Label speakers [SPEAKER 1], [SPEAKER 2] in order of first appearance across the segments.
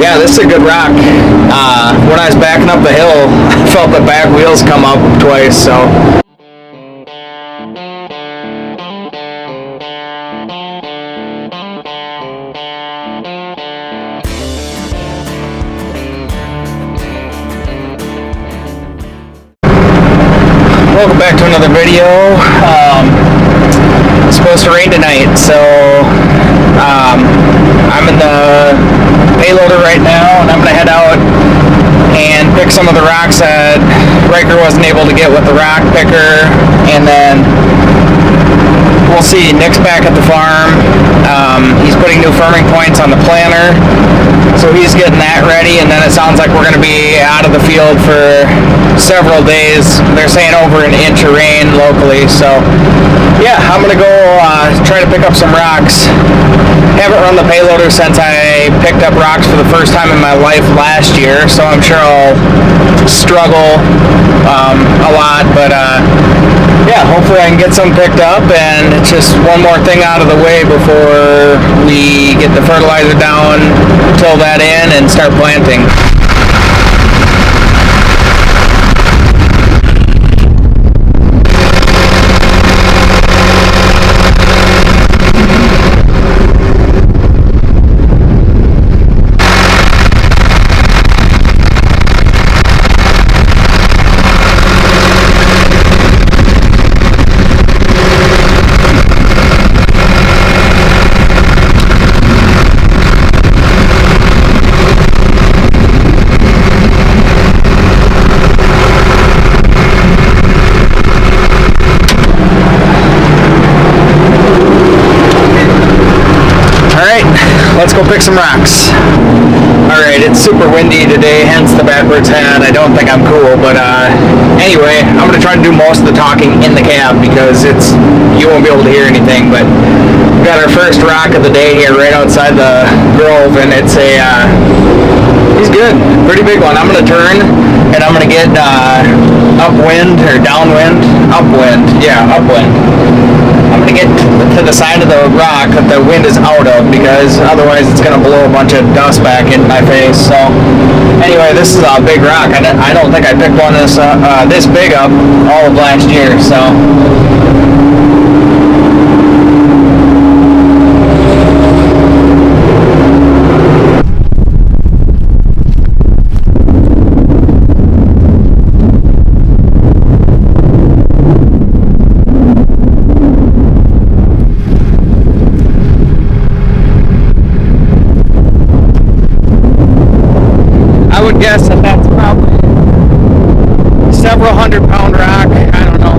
[SPEAKER 1] Yeah, this is a good rock. When I was backing up the hill, I felt the back wheels come up twice, so. Welcome back to another video. It's supposed to rain tonight, so I'm in the payloader right now, and I'm going to head out and pick some of the rocks that Riker wasn't able to get with the rock picker, and then we'll see. Nick's back at the farm. He's putting new firming points on the planter, so he's getting that ready, and then it sounds like we're going to be out of the field for several days. They're saying over an inch of rain locally, so yeah, I'm going to go try to pick up some rocks. Haven't run the payloader since I picked up rocks for the first time in my life last year, so I'm sure I'll struggle a lot, but yeah, hopefully I can get some picked up, and it's just one more thing out of the way before we get the fertilizer down, till that in, and start planting. Let's go pick some rocks. Alright, it's super windy today, hence the backwards hat. I don't think I'm cool, but anyway, I'm going to try to do most of the talking in the cab because you won't be able to hear anything, but we got our first rock of the day here right outside the grove, and it's he's good, pretty big one. I'm going to turn, and I'm going to get upwind, or downwind, upwind, yeah, upwind. I'm going to get to the side of the rock that the wind is out of, because otherwise it's going to blow a bunch of dust back in my face. So anyway, this is a big rock. I don't think I picked one this big up all of last year, so. I would guess that that's probably several 100-pound rock. I don't know.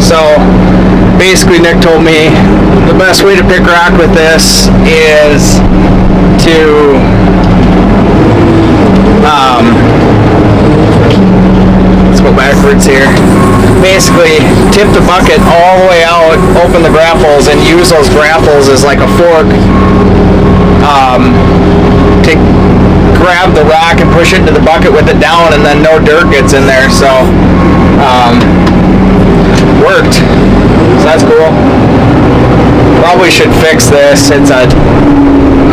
[SPEAKER 1] So basically Nick told me the best way to pick rock with this is to let's go backwards here. Basically tip the bucket all the way out, open the grapples, and use those grapples as like a fork to grab the rock and push it into the bucket with it down, and then no dirt gets in there. So worked. So that's cool. Probably should fix this. It's a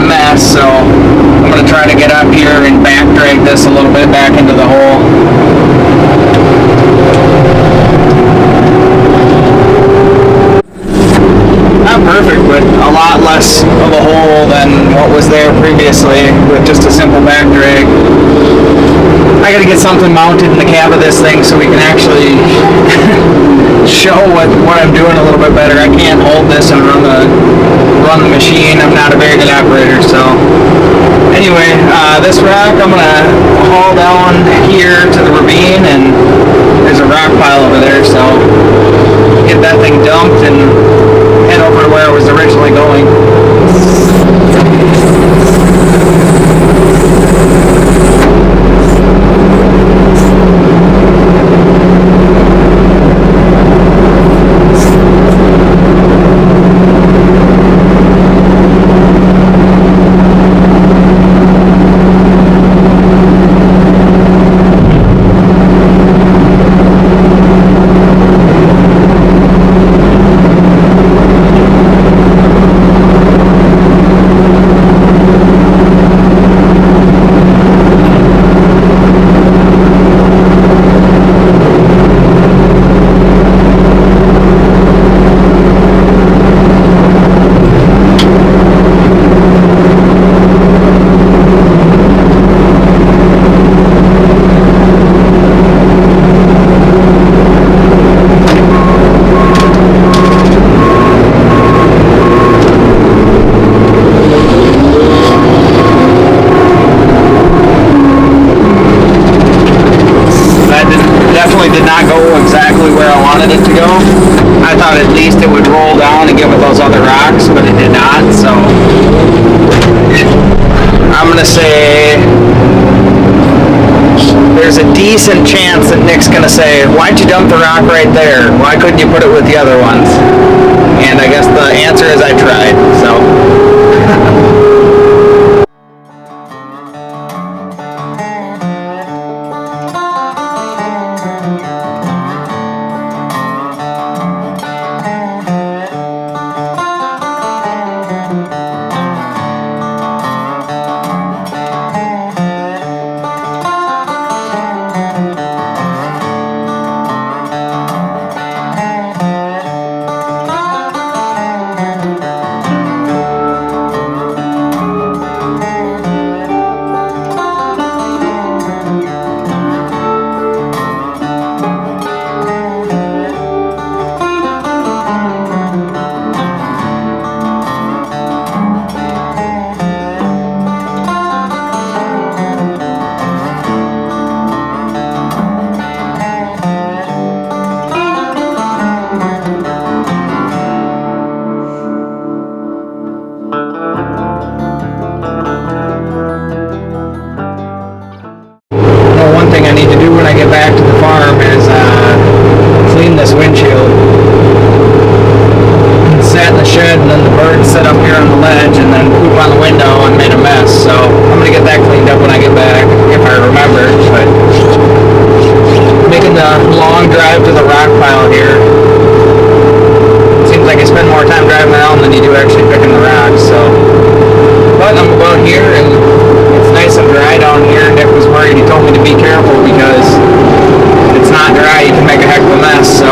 [SPEAKER 1] mess, so I'm going to try to get up here and back drag this a little bit back into the hole. Not perfect, but a lot less of a hole than what was there previously with just a simple back drag. I got to get something mounted in the cab of this thing so we can actually show what I'm doing a little bit better. I can't hold this and run the machine. I'm not a very good operator, so anyway, this rock I'm gonna haul down dumped and head over to where I was originally going. Did not go exactly where I wanted it to go. I thought at least it would roll down and get with those other rocks, but it did not, so I'm gonna say there's a decent chance that Nick's gonna say, why'd you dump the rock right there? Why couldn't you put it with the other ones? And I guess the answer is I tried, so one thing I need to do when I get back to the farm is clean this windshield. It sat in the shed and then the birds sat up here on the ledge and then poop on the window and made a mess. So I'm going to get that cleaned up when I get back, if I remember. But making the long drive to the rock pile here. Seems like I spend more time driving around than you do actually picking the rocks. So, but I'm about here and it's nice and dry down here. Nick was worried. He told me to be careful because if it's not dry, you can make a heck of a mess. So.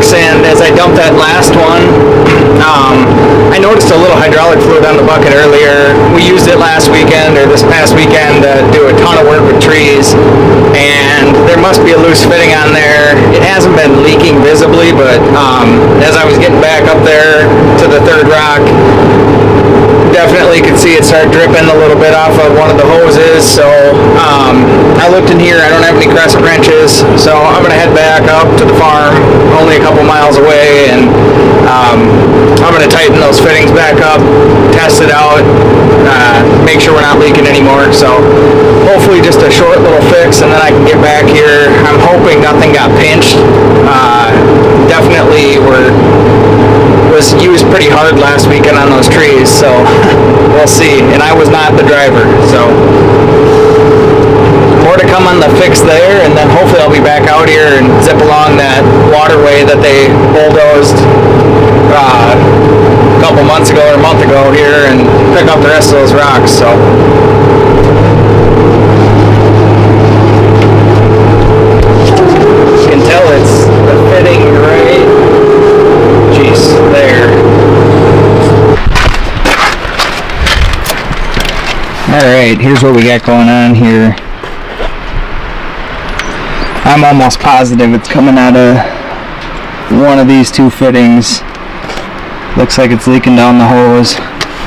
[SPEAKER 1] And as I dumped that last one, I noticed a little hydraulic fluid on the bucket earlier. We used it last weekend or this past weekend to do a ton of work with trees, and there must be a loose fitting on there. It hasn't been leaking visibly, but as I was getting back up there to the third rock, definitely could see it start dripping a little bit off of one of the hoses. So I looked in here. I don't have any crescent wrenches, so I'm gonna head back up to the farm, only a couple miles away, and I'm gonna tighten those fittings back up, test it out, make sure we're not leaking anymore. So hopefully just a short little fix, and then I can get back here. I'm hoping nothing got pinched. Definitely was used pretty hard last weekend on those trees, so we'll see. And I was not the driver, so more to come on the fix there, and then hopefully I'll be back out here and zip along that waterway that they bulldozed a couple months ago or a month ago here and pick up the rest of those rocks. So you can tell it's the fitting right, geez, there. Alright, here's what we got going on here. I'm almost positive it's coming out of one of these two fittings. Looks like it's leaking down the hose.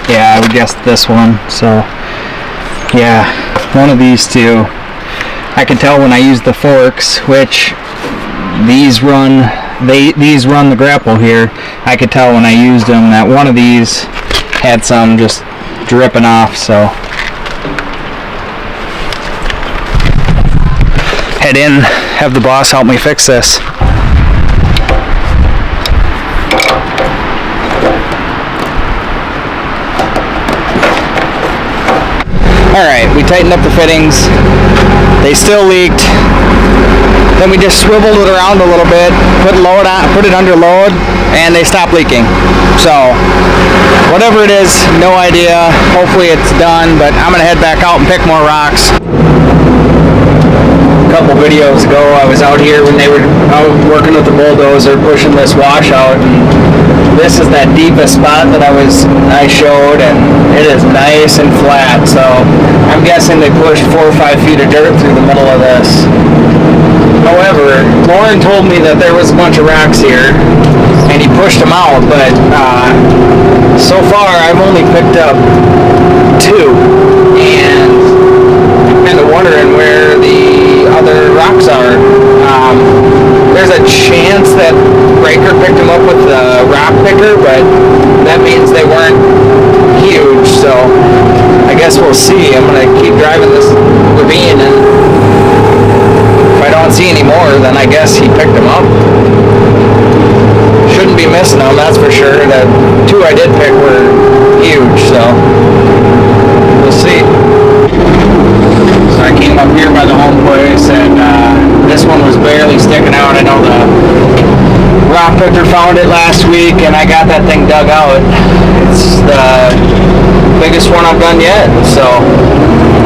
[SPEAKER 1] Yeah, I would guess this one. So yeah, one of these two. I can tell when I use the forks, which these run the grapple here. I could tell when I used them that one of these had some just dripping off. So head in, have the boss help me fix this. Alright, we tightened up the fittings. They still leaked. Then we just swiveled it around a little bit, put it under load, and they stopped leaking. So whatever it is, no idea. Hopefully it's done, but I'm gonna head back out and pick more rocks. A couple videos ago I was out here when they were out working with the bulldozer pushing this washout, and this is that deepest spot that I showed, and it is nice and flat, so I'm guessing they pushed 4 or 5 feet of dirt through the middle of this. However, Lauren told me that there was a bunch of rocks here and he pushed them out, but so far I've only picked up 2, and I'm kind of wondering where the other rocks are. There's a chance that Breaker picked them up with the rock picker, but that means they weren't huge, so I guess we'll see. I'm going to keep driving this ravine, and if I don't see any more, then I guess he picked them up. Shouldn't be missing them, that's for sure. The 2 I did pick were huge, so we'll see. So I came up here by the home place, and this one was barely sticking out. I know the rock picker found it last week, and I got that thing dug out. It's the biggest one I've done yet, so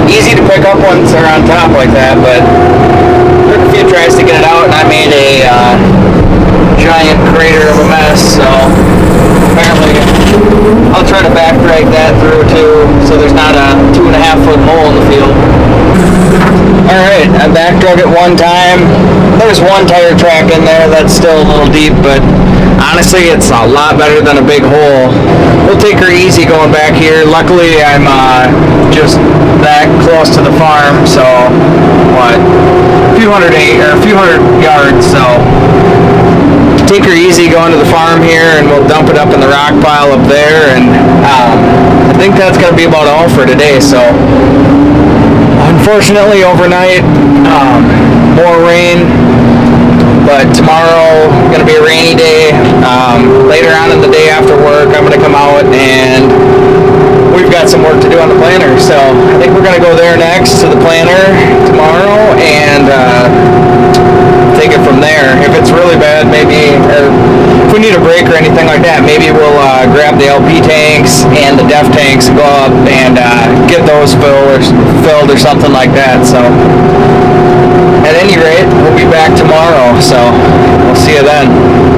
[SPEAKER 1] easy to pick up once they're on top like that, but took a few tries to get it out, and I made a giant crater of a mess, so apparently I'll try to back drag that through too, so there's not a 2.5-foot hole in the field. Alright, I back drug it one time. There's one tire track in there that's still a little deep, but honestly it's a lot better than a big hole. We'll take her easy going back here. Luckily I'm just that close to the farm, so what, a few hundred yards, so take her easy going to the farm here, and we'll dump it up in the rock pile up there, and I think that's going to be about all for today. So unfortunately overnight more rain, but tomorrow going to be a rainy day. Later on in the day after work I'm going to come out, and we've got some work to do on the planter, so I think we're going to go there next to the planter tomorrow and take it from there. If it's really bad, maybe, or if we need a break or anything like that, maybe we'll grab the LP tanks and the DEF tanks and go up and get those filled or something like that. So at any rate, we'll be back tomorrow, so we'll see you then.